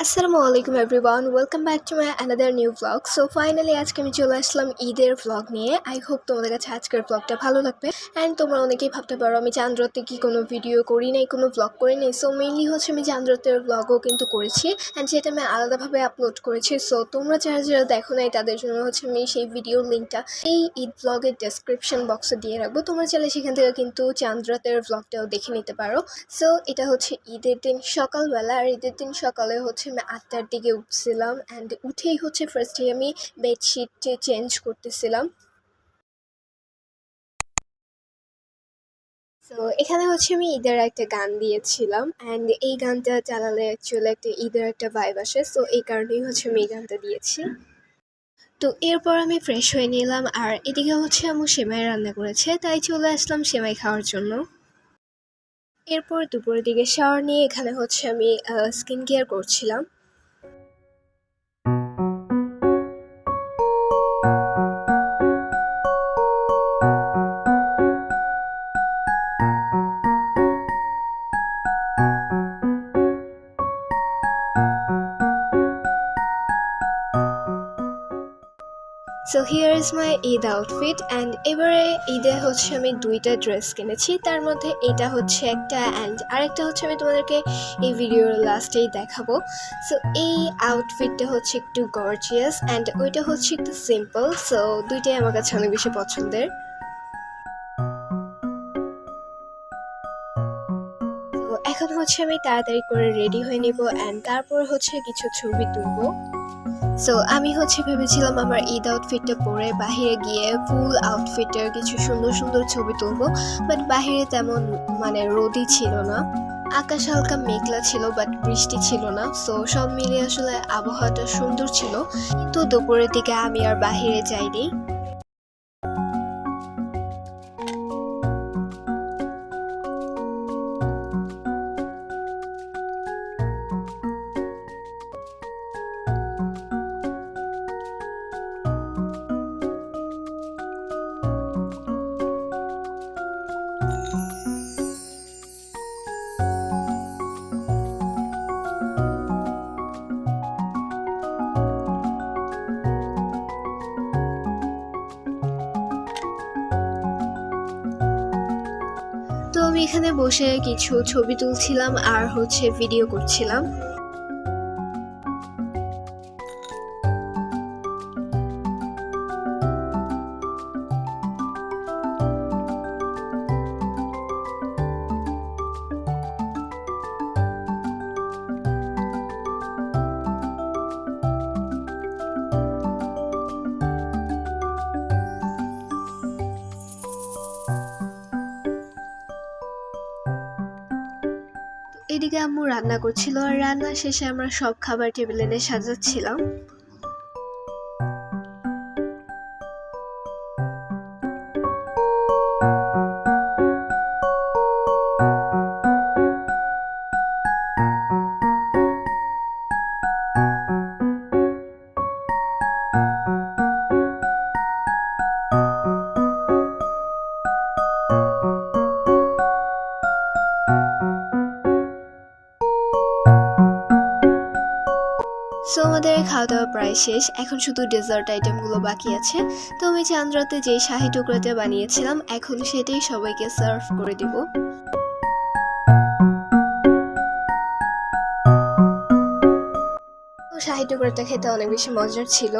আসসালামু আলাইকুম everyone, welcome back to my another new blog. So finally আজকে আমি চলে আসলাম ঈদের ব্লগ নিয়ে। আই হোপ তোমাদের কাছে আজকের ব্লগটা ভালো লাগবে। অ্যান্ড তোমরা অনেকেই ভাবতে পারো আমি চাঁদরাতে কি কোনো ভিডিও করি নাই, কোনো ব্লগ করি নাই। সো মেইনলি হচ্ছে আমি চাঁদরাতের ব্লগও কিন্তু করেছি, অ্যান্ড সেটা আমি আলাদাভাবে আপলোড করেছি। সো তোমরা যারা যারা দেখো নাই তাদের জন্য হচ্ছে আমি সেই ভিডিওর লিঙ্কটা এই ঈদ ব্লগের ডেসক্রিপশন বক্সে দিয়ে রাখবো। তোমরা চাইলে সেখান থেকে কিন্তু চাঁদরাতের ব্লগটাও দেখে নিতে পারো। সো এটা হচ্ছে ঈদের দিন সকালবেলা, আর ঈদের দিন সকালে হচ্ছে আমি 8টার দিকে উঠছিলাম, অ্যান্ড উঠেই হচ্ছে ফার্স্টে আমি বেডশিট চেঞ্জ করতেছিলাম। তো এখানে হচ্ছে আমি ঈদের একটা গান দিয়েছিলাম, অ্যান্ড এই গানটা চালালে অ্যাকচুয়ালি একটা ঈদের একটা ভাইব আসে। সো এই কারণেই হচ্ছে আমি এই গানটা দিয়েছি। তো এরপর আমি ফ্রেশ হয়ে নিলাম, আর এদিকে হচ্ছে আম্মু সেমাই রান্না করেছে, তাই চলে আসলাম সেমাই খাওয়ার জন্য। এরপর দুপুরের দিকে শাওয়ার নিয়ে এখানে হচ্ছে আমি স্কিন কেয়ার করছিলাম। So here is my Eid outfit, and এবারে ঈদে হচ্ছে আমি দুইটা ড্রেস কিনেছি, তার মধ্যে এটা হচ্ছে একটা, অ্যান্ড আরেকটা হচ্ছে আমি তোমাদেরকে এই ভিডিওর লাস্টেই দেখাবো। সো এই আউটফিটটা হচ্ছে একটু গর্জিয়াস, অ্যান্ড ওইটা হচ্ছে একটু সিম্পল। সো দুইটাই আমার কাছে অনেক বেশি পছন্দের। তো এখন হচ্ছে আমি তাড়াতাড়ি করে রেডি হয়ে নিব, অ্যান্ড তারপর হচ্ছে কিছু ছবি তুলবো। সো আমি হচ্ছে ভেবেছিলাম আমার ঈদ আউটফিটটা পরে বাহিরে গিয়ে ফুল আউটফিটের কিছু সুন্দর সুন্দর ছবি তুলবো, বাট বাহিরে তেমন রোদই ছিল না, আকাশ হালকা মেঘলা ছিল, বাট বৃষ্টি ছিল না। সো সব মিলিয়ে আসলে আবহাওয়াটা সুন্দর ছিল, কিন্তু দুপুরের দিকে আমি আর বাহিরে যাইনি। তো আমি এখানে বসে কিছু ছবি তুলছিলাম আর হচ্ছে ভিডিও করছিলাম। এদিকে আম্মু রান্না করছিল, আর রান্না শেষে আমরা সব খাবার টেবিলে এনে সাজাচ্ছিলাম। সো আমাদের খাওয়া দাওয়া প্রায় শেষ, এখন শুধু ডেজার্ট আইটেমগুলো বাকি আছে। তো আমি চাঁদরাতে যে শাহী টুকরাটা বানিয়েছিলাম এখন সেটাই সবাইকে সার্ভ করে দিব। তো শাহী টুকরাটা খেতে অনেক বেশি মজার ছিল।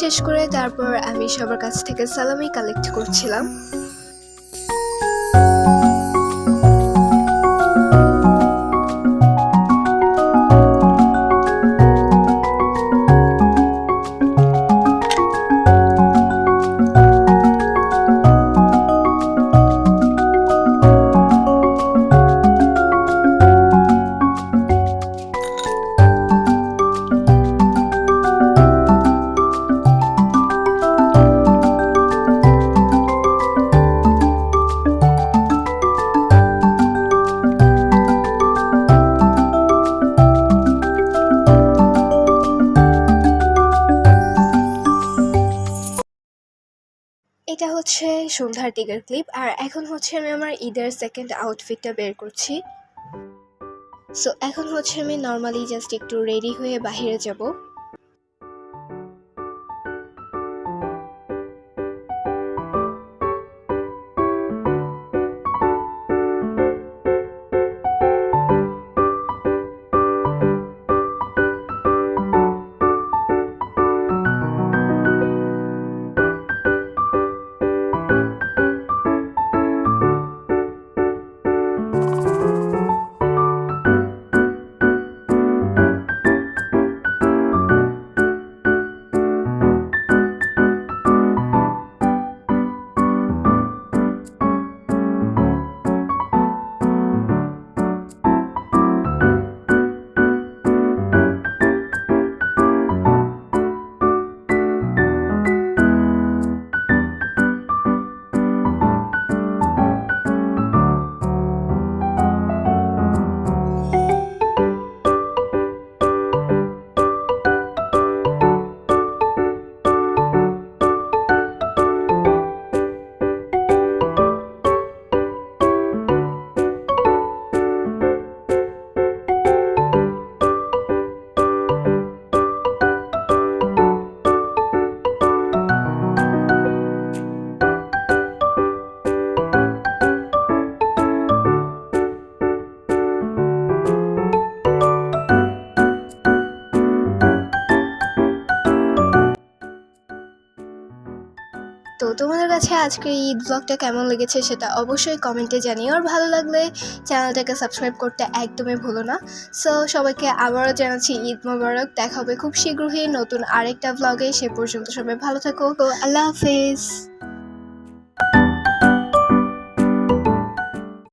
শেষ করে তারপর আমি সবার কাছ থেকে সালামি কালেক্ট করছিলাম। এটা হচ্ছে সন্ধ্যার দিকের ক্লিপ, আর এখন হচ্ছে আমি আমার ঈদের সেকেন্ড আউটফিটটা বের করছি। সো এখন হচ্ছে আমি নর্মালি জাস্ট একটু রেডি হয়ে বাইরে যাব। তো তোমাদের কাছে আজকে ঈদ ব্লগটা কেমন লেগেছে সেটা অবশ্যই কমেন্টে জানিও, আর ভালো লাগলে চ্যানেলটাকে সাবস্ক্রাইব করতে একদমই ভুলো না। সো সবাইকে আবারও জানাচ্ছি ঈদ মোবারক। দেখা হবে খুব শীঘ্রই নতুন আরেকটা ব্লগে। সে পর্যন্ত সবাই ভালো থাকো। তো আল্লাহ হাফেজ।